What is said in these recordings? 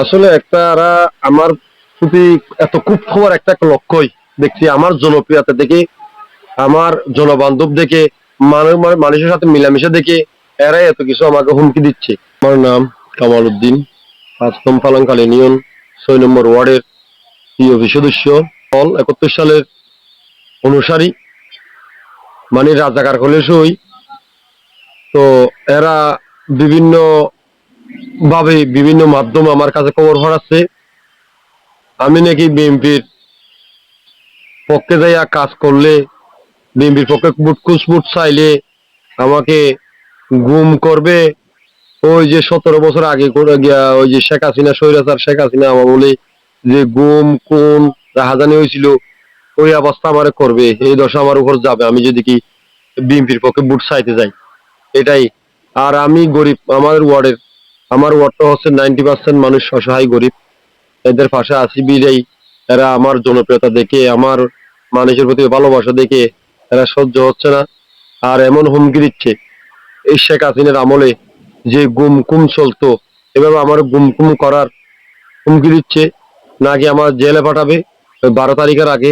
আসলে একটা আমার প্রতি এত খুব খবর একটা লক্ষ্যই দেখছি আমার জনপ্রিয়তা দেখে, আমার জনবান্ধব দেখে, মানুষের সাথে মিলামিশা দেখে এরাই এত কিছু আমাকে হুমকি দিচ্ছে। আমার নাম কামাল উদ্দিন, ৫ নং পালাঙ্কাল ইউনিয়ন ৬ নম্বর ওয়ার্ডের ইউপি সদস্য, 71 সালের অনুসারী, মানে রাজাকার হলে সই। তো এরা বিভিন্ন ভাবে বিভিন্ন মাধ্যমে আমার কাছে খবর ছড়াচ্ছে আমি নাকি বিএনপির পক্ষে যাইয়া কাজ করলে, বিএনপির পক্ষে বুট চাইলে আমাকে গুম করবে। ওই যে 17 বছর আগে করে গিয়া ওই যে শেখ হাসিনা, স্বৈরাচার শেখ হাসিনা আমার বলে যে গুম কোন রাহাজানি হয়েছিল, ওই অবস্থা আমার করবে, এই দশা আমার উপর যাবে আমি যদি কি বিএনপির পক্ষে বুট চাইতে যাই। এটাই। আর আমি গরিব, আমার ওয়ার্ডটা হচ্ছে 90% মানুষ অসহায় গরিব, এদের পাশে আছি বিলেই এরা আমার জনপ্রিয়তা দেখে, আমার মানুষের প্রতি ভালোবাসা দেখে এরা সহ্য হচ্ছে না। আর এমন হুমকি দিচ্ছে, এই শেখ হাসিনার আমলে যে গুমকুম চলতো, এভাবে আমার গুমকুম করার হুমকি দিচ্ছে, নাকি আমার জেলে পাঠাবে, 12 তারিখের আগে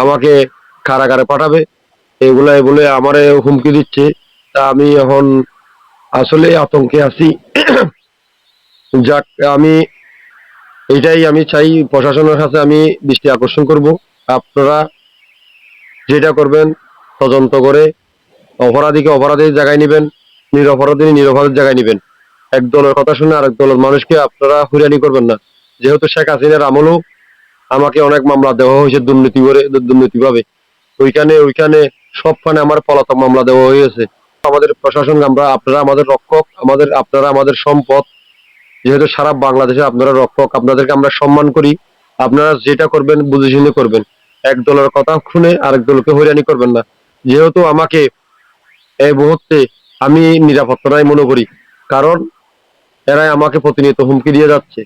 আমাকে কারাগারে পাঠাবে, এগুলাই বলে আমারে হুমকি দিচ্ছে। তা আমি এখন আসলে আতঙ্কে আছি। যাক, আমি এইটাই আমি চাই, প্রশাসনের কাছে আমি দৃষ্টি আকর্ষণ করব, আপনারা যেটা করবেন তদন্ত করে অপরাধীকে অপরাধীর জায়গায় নেবেন, নিরপরাধী নিরপরাধের জায়গায় নেবেন। এক দলের কথা শুনে আরেক দলের মানুষকে আপনারা হুরানি করবেন না। যেহেতু শেখ হাসিনার আমলেও আমাকে অনেক মামলা দেওয়া হয়েছে দুর্নীতি করে, দুর্নীতি ভাবে, ওইখানে সবখানে আমার পলাতক মামলা দেওয়া হয়েছে। আমাদের প্রশাসন, আপনারা আমাদের রক্ষক, আপনারা আমাদের সম্পদ। যেহেতু সারা বাংলাদেশে আপনারা রক্ষক, আপনাদেরকে আমরা সম্মান করি। আপনারা যেটা করবেন বুঝে শুনে করবেন, এক দলের কথা শুনে আরেক দলকে হয়রানি করবেন না। যেহেতু আমাকে এই মুহূর্তে আমি নিরাপত্তা নাই মনে করি, কারণ এরাই আমাকে প্রতিনিয়ত হুমকি দিয়ে যাচ্ছে।